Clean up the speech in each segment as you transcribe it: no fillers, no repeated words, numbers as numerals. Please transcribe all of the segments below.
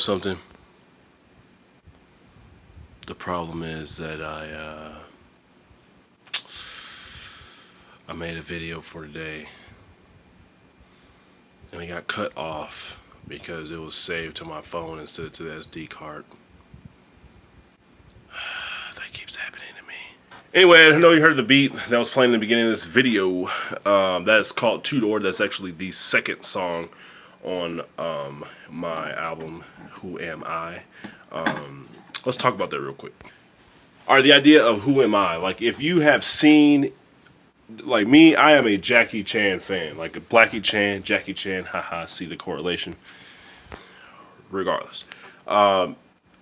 something? The problem is that I made a video for today and it got cut off because it was saved to my phone instead of to the SD card. That keeps happening to me. Anyway, I know you heard the beat that was playing in the beginning of this video. That is called Two Door. That's actually the second song on my album, Who Am I? Let's talk about that real quick. Alright, the idea of who am I? Like, if you have seen, like me, I am a Jackie Chan fan. Like, Blackie Chan, Jackie Chan, haha, see the correlation. Regardless. I'm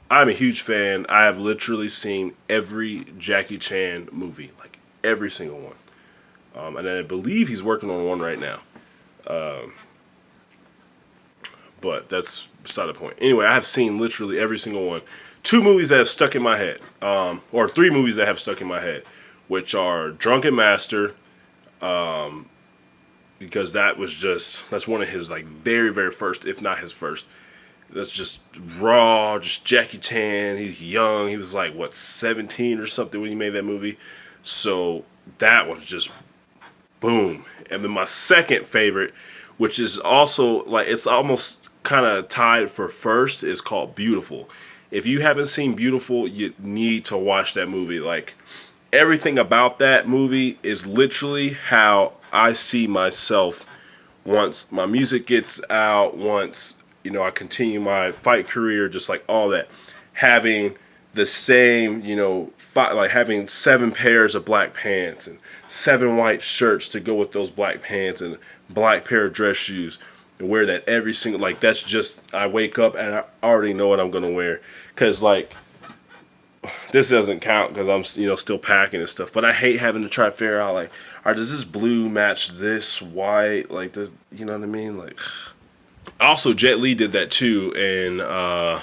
a huge fan. I have literally seen every Jackie Chan movie. Like, every single one. And I believe he's working on one right now. But that's beside the point. Anyway, I have seen literally every single one. 2 movies that have stuck in my head, or 3 movies that have stuck in my head, which are Drunken Master, because that's one of his like very, very first, if not his first. That's just raw, just Jackie Chan. He's young. He was like, what, 17 or something when he made that movie. So that was just boom. And then my second favorite, which is also like, it's almost kind of tied for first, is called Beautiful. If you haven't seen Beautiful, you need to watch that movie. Like, everything about that movie is literally how I see myself once my music gets out, once, you know, I continue my fight career, just like all that. Having the same, you know, like having 7 pairs of black pants and 7 white shirts to go with those black pants and black pair of dress shoes. And wear that every single, like, that's just, I wake up and I already know what I'm going to wear. Because, like, this doesn't count because I'm, you know, still packing and stuff. But I hate having to try to figure out, like, all right, does this blue match this white? Like, does, you know what I mean? Like, also, Jet Li did that too. And, I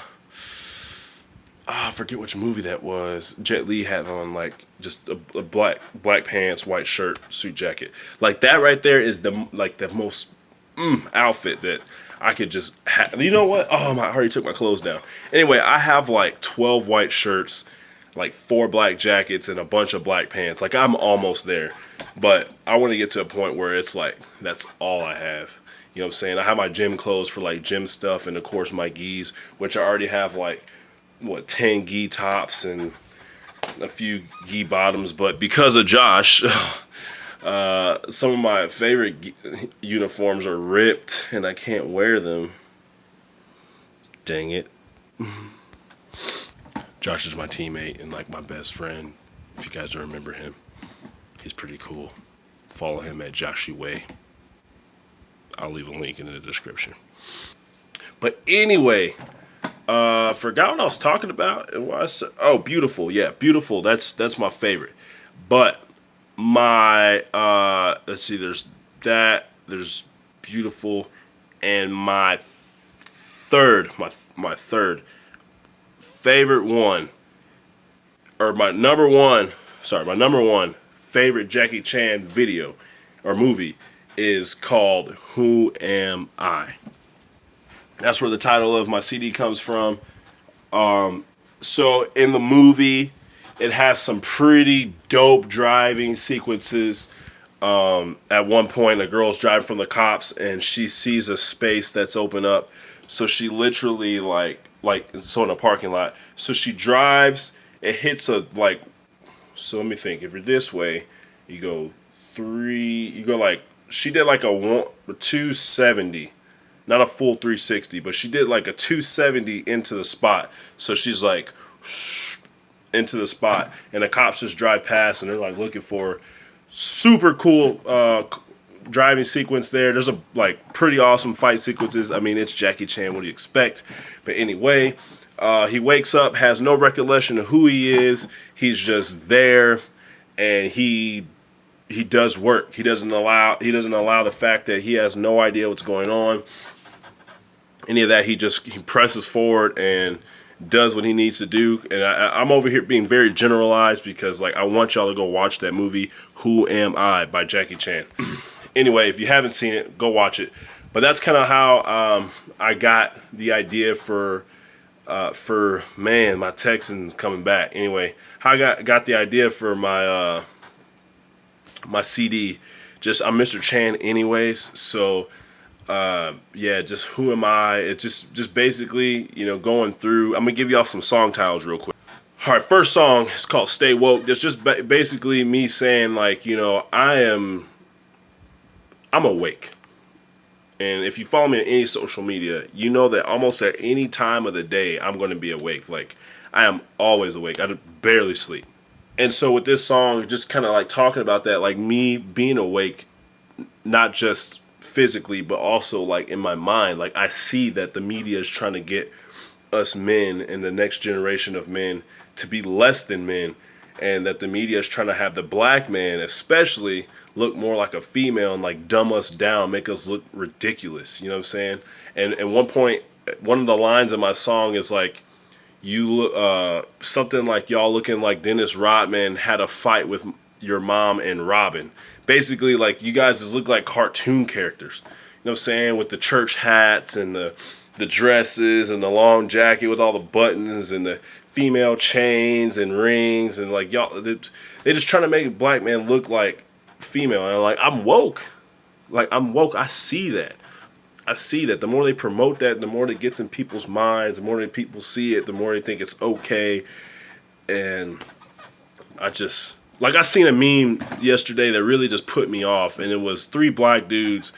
forget which movie that was. Jet Li had on, like, just a black pants, white shirt, suit jacket. Like, that right there is the most outfit that I could just have. You know what? Oh, I already took my clothes down. Anyway, I have like 12 white shirts, like 4 black jackets, and a bunch of black pants. Like, I'm almost there. But I want to get to a point where it's like, that's all I have. You know what I'm saying? I have my gym clothes for like gym stuff, and of course my gis, which I already have like, what, 10 gi tops and a few gi bottoms. But because of Josh, some of my favorite uniforms are ripped and I can't wear them. Dang it. Josh is my teammate and like my best friend. If you guys don't remember him, he's pretty cool. Follow him at Joshy Way. I'll leave a link in the description. But anyway, forgot what I was talking about. Oh, Beautiful. Yeah, Beautiful. That's my favorite. But my let's see, there's Beautiful, and my third favorite one, or my number one favorite Jackie Chan video or movie is called Who Am I? That's where the title of my CD comes from. So in the movie, it has some pretty dope driving sequences. At one point, a girl's driving from the cops, and she sees a space that's open up. So she literally, so in a parking lot. So she drives, it hits a, like, so let me think. If you're this way, you go she did like a 270. Not a full 360, but she did like a 270 into the spot. So she's like, into the spot, and the cops just drive past and they're like looking for her. Super cool driving sequence there. There's a like pretty awesome fight sequences. I mean, it's Jackie Chan, what do you expect? But anyway, he wakes up, has no recollection of who he is. He's just there, and he does work. He doesn't allow the fact that he has no idea what's going on, any of that. He presses forward and does what he needs to do. And I'm over here being very generalized because, like, I want y'all to go watch that movie, Who Am I, by Jackie Chan. Anyway, if you haven't seen it, go watch it. But that's kind of how I got the idea for for man, my Texans coming back. Anyway, how I got the idea for my CD. Just I'm Mr. Chan anyways, so yeah, just who am I? It's just basically, going through. I'm gonna give y'all some song titles real quick. All right, first song is called "Stay Woke." It's just basically me saying like, I'm awake. And if you follow me on any social media, you know that almost at any time of the day, I'm going to be awake. Like, I am always awake. I barely sleep. And so with this song, just kind of like talking about that, like me being awake, not just physically, but also like in my mind. Like, I see that the media is trying to get us men and the next generation of men to be less than men. And that the media is trying to have the black man, especially, look more like a female and like dumb us down, make us look ridiculous. You know what I'm saying? And at one point, one of the lines of my song is like, you look something like y'all looking like Dennis Rodman had a fight with your mom and Robin. Basically, like you guys just look like cartoon characters. You know what I'm saying? With the church hats and the dresses and the long jacket with all the buttons and the female chains and rings and like y'all, they just trying to make a black man look like female. And like I'm woke. Like I'm woke. I see that. I see that. The more they promote that, the more it gets in people's minds, the more that people see it, the more they think it's okay. And I seen a meme yesterday that really just put me off, and it was 3 black dudes,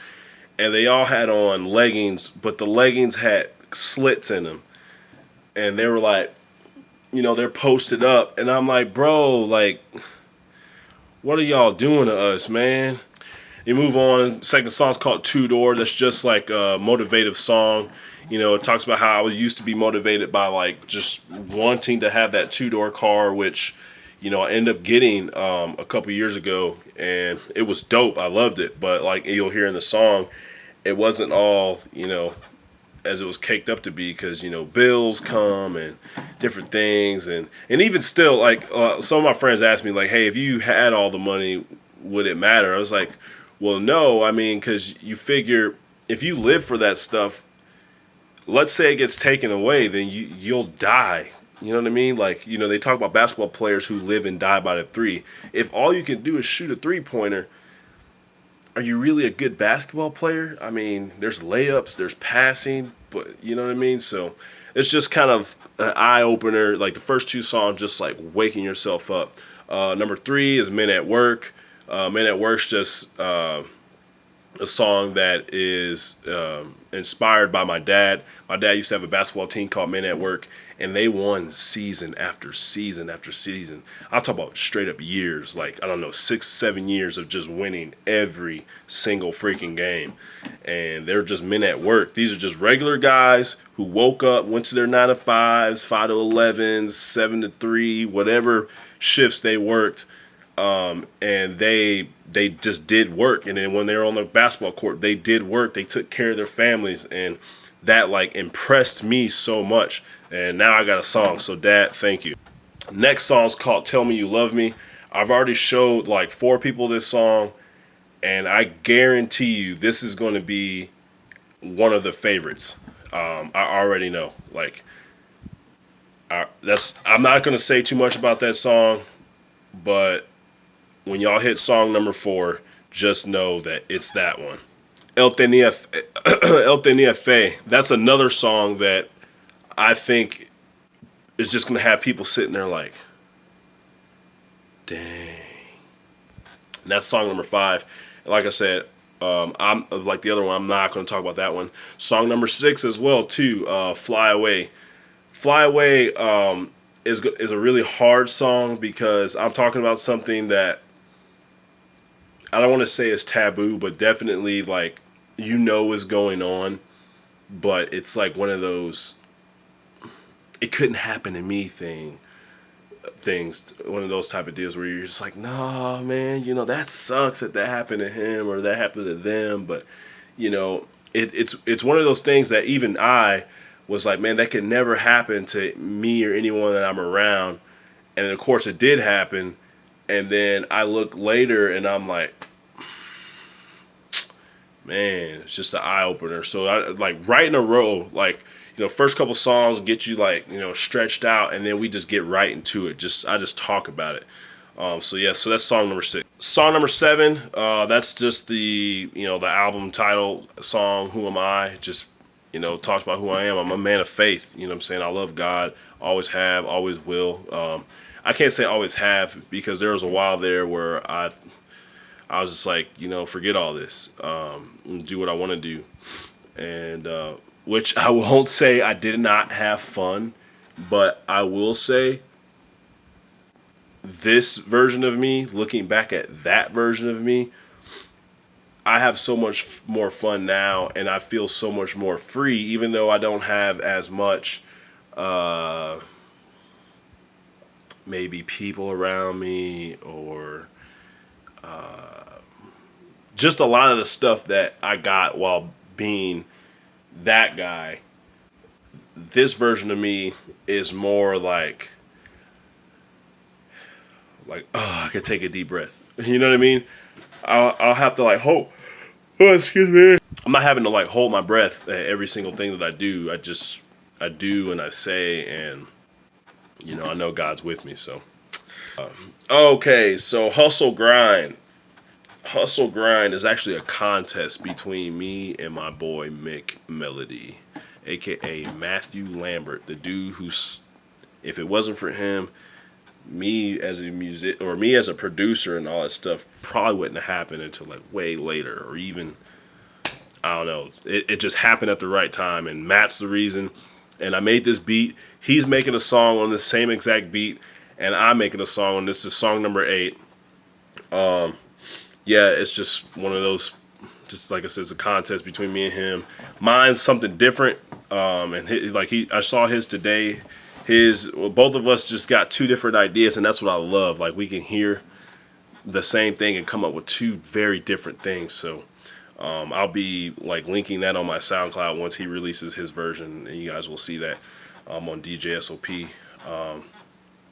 and they all had on leggings, but the leggings had slits in them. And they were like, they're posted up, and I'm like, bro, like, what are y'all doing to us, man? You move on. Second song's called Two Door. That's just like a motivative song. It talks about how I used to be motivated by like just wanting to have that 2-door car, which, I ended up getting a couple years ago, and it was dope. I loved it. But like you'll hear in the song, it wasn't all, as it was caked up to be, because, bills come and different things. And even still, like some of my friends asked me like, hey, if you had all the money, would it matter? I was like, well, no, I mean, because you figure if you live for that stuff, let's say it gets taken away, then you'll die. You know what I mean? Like, they talk about basketball players who live and die by the 3. If all you can do is shoot a 3-pointer, are you really a good basketball player? I mean, there's layups, there's passing, but you know what I mean? So it's just kind of an eye-opener. Like the first 2 songs, just like waking yourself up. Number 3 is Men at Work. Men at Work's just a song that is inspired by my dad. My dad used to have a basketball team called Men at Work, and they won season after season after season. I'll talk about straight up years, like, I don't know, 6, 7 years of just winning every single freaking game. And they're just men at work. These are just regular guys who woke up, went to their 9 to 5s, 5 to 11s, 7 to 3, whatever shifts they worked. And they just did work. And then when they were on the basketball court, they did work. They took care of their families. And that like impressed me so much. And now I got a song. So Dad, thank you. Next song's called Tell Me You Love Me. I've already showed like 4 people this song, and I guarantee you this is going to be one of the favorites. I already know. Like, I'm not going to say too much about that song, but when y'all hit song number 4, just know that it's that one. El Tenía Fe. That's another song that I think is just going to have people sitting there like, dang. And that's song number 5. And like I said, I'm like the other one, I'm not going to talk about that one. Song number 6 as well, too, Fly Away. Fly Away is a really hard song because I'm talking about something that I don't want to say is taboo, but definitely like is going on. But it's like one of those it couldn't happen to me things, one of those type of deals where you're just like, nah, man, that sucks that happened to him or that happened to them. But it's one of those things that even I was like, man, that could never happen to me or anyone that I'm around. And of course it did happen. And then I look later and I'm like, man, it's just an eye opener. So I like right in a row, like, first couple songs get you like, stretched out, and then we just get right into it. I just talk about it. So that's song number 6. Song number 7, that's just the album title song, Who Am I? Just, talks about who I am. I'm a man of faith. You know what I'm saying? I love God. Always have, always will. I can't say always have, because there was a while there where I was just like, forget all this. Do what I want to do. And, which I won't say I did not have fun, but I will say this version of me, looking back at that version of me, I have so much more fun now, and I feel so much more free, even though I don't have as much maybe people around me, or just a lot of the stuff that I got while being that guy. This version of me is more like, oh, I can take a deep breath. You know what I mean? I'll have to like hold. Oh, excuse me. I'm not having to like hold my breath at every single thing that I do. I do and I say, and I know God's with me. So, okay. So Hustle Grind. Hustle Grind is actually a contest between me and my boy Mick Melody, aka Matthew Lambert, the dude who's, if it wasn't for him, me as a producer and all that stuff probably wouldn't have happened until like way later, or even, I don't know. It just happened at the right time, and Matt's the reason. And I made this beat. He's making a song on the same exact beat, and I'm making a song on this. Is song number 8. Yeah, it's just one of those. Just like I said, it's a contest between me and him. Mine's something different. I saw his today. Both of us just got 2 different ideas, and that's what I love. Like, we can hear the same thing and come up with 2 very different things. So I'll be like linking that on my SoundCloud once he releases his version, and you guys will see that on DJ SOP.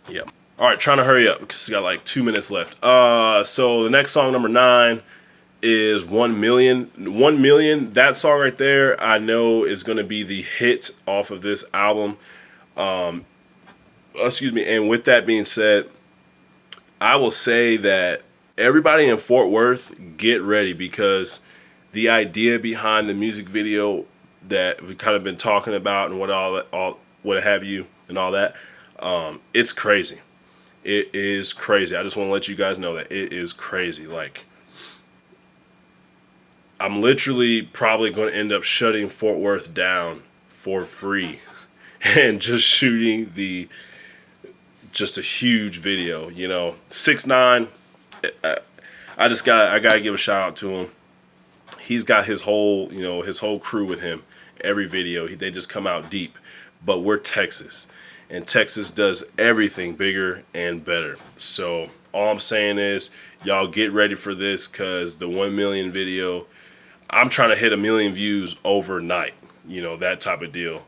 Yeah. All right, trying to hurry up because we got like 2 minutes left. So the next song, number 9, is 1 Million. 1 Million, that song right there, I know is going to be the hit off of this album. Excuse me. And with that being said, I will say that everybody in Fort Worth, get ready, because the idea behind the music video that we've kind of been talking about and what have you and all that, it's crazy. It is crazy. I just want to let you guys know that it is crazy. Like, I'm literally probably going to end up shutting Fort Worth down for free and just shooting just a huge video. 6ix9ine, I gotta give a shout out to him. He's got his whole crew with him. Every video, they just come out deep. But we're Texas, and Texas does everything bigger and better. So all I'm saying is, y'all get ready for this, because the 1 million video, I'm trying to hit 1 million views overnight. That type of deal.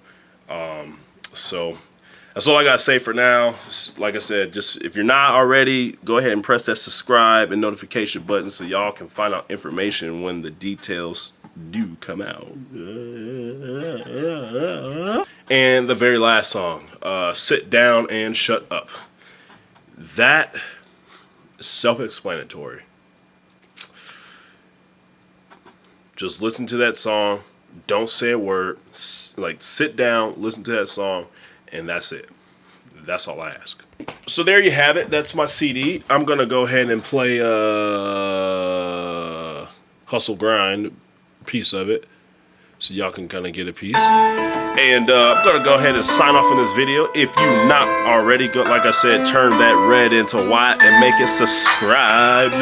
So that's all I gotta say for now. Like I said, just if you're not already, go ahead and press that subscribe and notification button so y'all can find out information when the details do come out. And the very last song, Sit Down and Shut Up. That is self-explanatory. Just listen to that song. Don't say a word. Like, sit down, listen to that song, and that's it. That's all I ask. So there you have it. That's my CD. I'm going to go ahead and play Hustle Grind, piece of it, so y'all can kind of get a piece. And I'm going to go ahead and sign off on this video. If you're not already, like I said, turn that red into white and make it subscribed.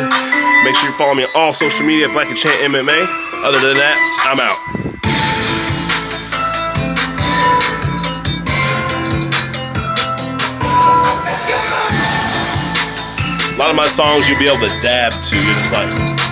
Make sure you follow me on all social media, Black and Chant MMA. Other than that, I'm out. A lot of my songs you'll be able to dab to. You're just like...